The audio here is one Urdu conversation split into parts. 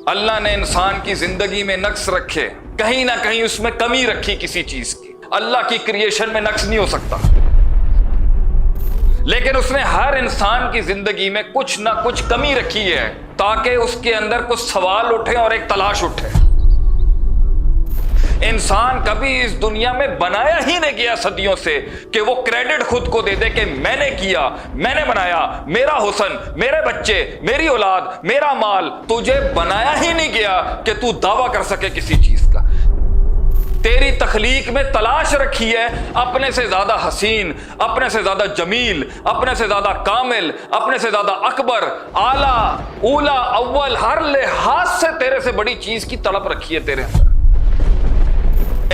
اللہ نے انسان کی زندگی میں نقص رکھے، کہیں نہ کہیں اس میں کمی رکھی کسی چیز کی۔ اللہ کی کریشن میں نقص نہیں ہو سکتا، لیکن اس نے ہر انسان کی زندگی میں کچھ نہ کچھ کمی رکھی ہے تاکہ اس کے اندر کچھ سوال اٹھے اور ایک تلاش اٹھے۔ انسان کبھی اس دنیا میں بنایا ہی نہیں گیا صدیوں سے کہ وہ کریڈٹ خود کو دے دے کہ میں نے کیا، میں نے بنایا، میرا حسن، میرے بچے، میری اولاد، میرا مال۔ تجھے بنایا ہی نہیں گیا کہ تو دعویٰ کر سکے کسی چیز کا۔ تیری تخلیق میں تلاش رکھی ہے اپنے سے زیادہ حسین، اپنے سے زیادہ جمیل، اپنے سے زیادہ کامل، اپنے سے زیادہ اکبر، اعلیٰ، اولا، اول، ہر لحاظ سے تیرے سے بڑی چیز کی تڑپ رکھی ہے تیرے اندر۔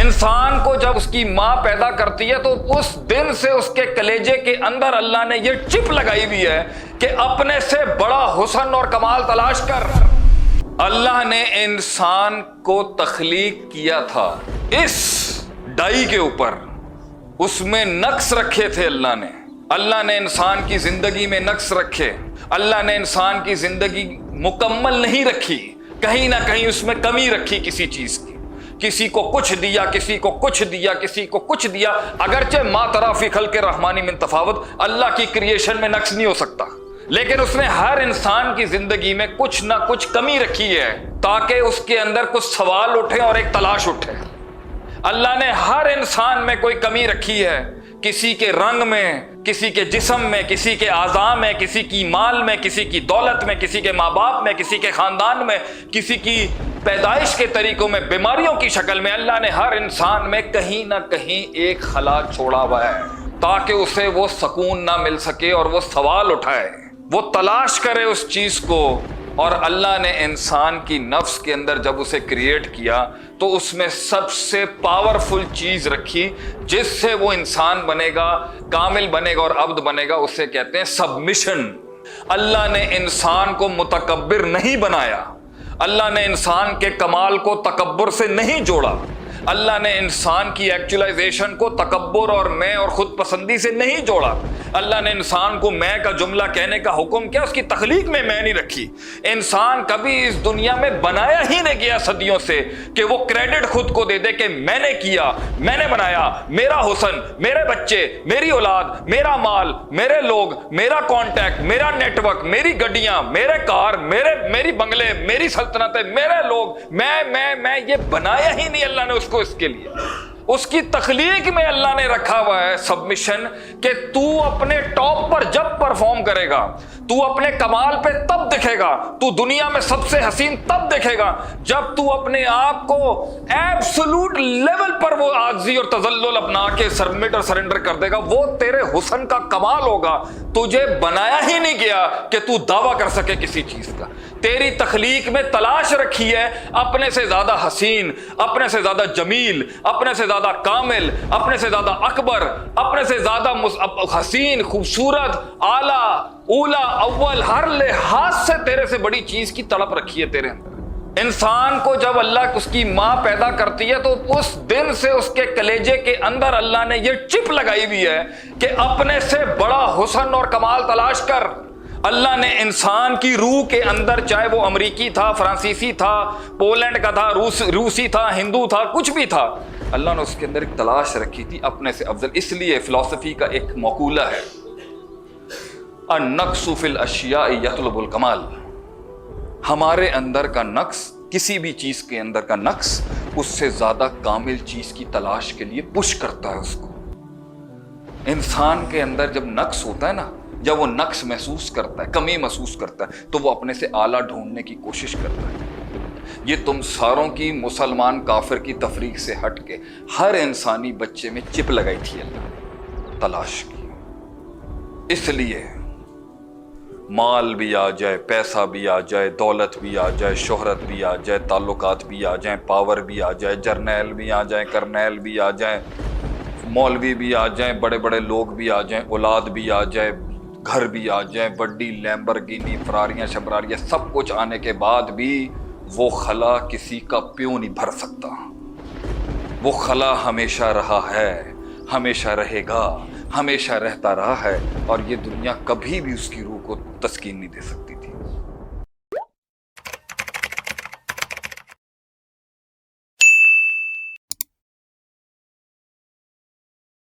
انسان کو جب اس کی ماں پیدا کرتی ہے تو اس دن سے اس کے کلیجے کے اندر اللہ نے یہ چپ لگائی ہوئی ہے کہ اپنے سے بڑا حسن اور کمال تلاش کر۔ اللہ نے انسان کو تخلیق کیا تھا اس ڈائی کے اوپر، اس میں نقص رکھے تھے اللہ نے انسان کی زندگی میں نقص رکھے۔ اللہ نے انسان کی زندگی مکمل نہیں رکھی، کہیں نہ کہیں اس میں کمی رکھی کسی چیز کی۔ کسی کو کچھ دیا، کسی کو کچھ دیا، کسی کو کچھ دیا۔ اگرچہ ما تری فی خلق الرحمن من تفاوت، اللہ کی کریشن میں نقص نہیں ہو سکتا، لیکن اس نے ہر انسان کی زندگی میں کچھ نہ کچھ کمی رکھی ہے تاکہ اس کے اندر کچھ سوال اٹھے اور ایک تلاش اٹھے۔ اللہ نے ہر انسان میں کوئی کمی رکھی ہے، کسی کے رنگ میں، کسی کے جسم میں، کسی کے اعضاء میں، کسی کی مال میں، کسی کی دولت میں، کسی کے ماں باپ میں، کسی کے خاندان میں، کسی کی پیدائش کے طریقوں میں، بیماریوں کی شکل میں۔ اللہ نے ہر انسان میں کہیں نہ کہیں ایک خلا چھوڑا ہوا ہے تاکہ اسے وہ سکون نہ مل سکے اور وہ سوال اٹھائے، وہ تلاش کرے اس چیز کو۔ اور اللہ نے انسان کی نفس کے اندر جب اسے کریٹ کیا تو اس میں سب سے پاورفل چیز رکھی جس سے وہ انسان بنے گا، کامل بنے گا اور عبد بنے گا، اسے کہتے ہیں سبمیشن۔ اللہ نے انسان کو متکبر نہیں بنایا، اللہ نے انسان کے کمال کو تکبر سے نہیں جوڑا، اللہ نے انسان کی ایکچولائزیشن کو تکبر اور میں اور خود پسندی سے نہیں جوڑا۔ اللہ نے انسان کو میں کا جملہ کہنے کا حکم کیا، اس کی تخلیق میں نہیں رکھی۔ انسان کبھی اس دنیا میں بنایا ہی نہیں گیا صدیوں سے کہ وہ کریڈٹ خود کو دے دے کہ میں نے کیا، میں نے بنایا، میرا حسن، میرے بچے، میری اولاد، میرا مال، میرے لوگ، میرا کانٹیکٹ، میرا نیٹ ورک، میری گڈیاں، میرے کار، میری بنگلے، میری سلطنتیں، میرے لوگ، میں یہ بنایا ہی نہیں اللہ نے اس کو۔ اس کے لیے اس کی تخلیق میں اللہ نے رکھا ہوا ہے سبمیشن کہ تو اپنے ٹاپ پر جب پرفارم کرے گا، تو اپنے کمال پہ تب دکھے گا، تو دنیا میں سب سے حسین تب دکھے گا جب تو اپنے آپ کو ایبسولوٹ لیول پر وہ عاجزی اور تذلل اپنا کے سبمٹ اور سرنڈر کر دے گا۔ وہ تیرے حسن کا کمال ہوگا۔ تجھے بنایا ہی نہیں گیا کہ تو دعویٰ کر سکے کسی چیز کا۔ تیری تخلیق میں تلاش رکھی ہے اپنے سے زیادہ حسین، اپنے سے زیادہ جمیل، اپنے سے زیادہ کامل، اپنے سے زیادہ اکبر، اپنے سے زیادہ حسین، خوبصورت، اعلیٰ، اولا، اول، ہر لحاظ سے تیرے سے بڑی چیز کی تڑپ رکھی ہے تیرے اندر۔ انسان کو جب اللہ اس کی ماں پیدا کرتی ہے تو اس دن سے اس کے کلیجے کے اندر اللہ نے یہ چپ لگائی ہوئی ہے کہ اپنے سے بڑا حسن اور کمال تلاش کر۔ اللہ نے انسان کی روح کے اندر، چاہے وہ امریکی تھا، فرانسیسی تھا، پولینڈ کا تھا، روسی تھا، ہندو تھا، کچھ بھی تھا، اللہ نے اس کے اندر ایک تلاش رکھی تھی اپنے سے افضل۔ اس لیے فلسفی کا ایک مقولہ ہے، النقص فی الاشیاء یطلب الکمال۔ ہمارے اندر کا نقص، کسی بھی چیز کے اندر کا نقص، اس سے زیادہ کامل چیز کی تلاش کے لیے پش کرتا ہے اس کو۔ انسان کے اندر جب نقص ہوتا ہے نا، جب وہ نقص محسوس کرتا ہے، کمی محسوس کرتا ہے، تو وہ اپنے سے اعلیٰ ڈھونڈنے کی کوشش کرتا ہے۔ یہ تم ساروں کی مسلمان کافر کی تفریق سے ہٹ کے ہر انسانی بچے میں چپ لگائی تھی اللہ نے، تلاش کی۔ اس لیے مال بھی آ جائے، پیسہ بھی آ جائے، دولت بھی آ جائے، شہرت بھی آ جائے، تعلقات بھی آ جائیں، پاور بھی آ جائے، جرنیل بھی آ جائیں، کرنیل بھی آ جائیں، مولوی بھی آ جائیں، بڑے بڑے لوگ بھی آ جائیں، اولاد بھی آ جائے، گھر بھی آ جائیں، بڑی لیمبرگینی، فراریاں شمراریاں، سب کچھ آنے کے بعد بھی وہ خلا کسی کا پیو نہیں بھر سکتا۔ وہ خلا ہمیشہ رہا ہے، ہمیشہ رہے گا، ہمیشہ رہتا رہا ہے، اور یہ دنیا کبھی بھی اس کی روح کو تسکین نہیں دے سکتی۔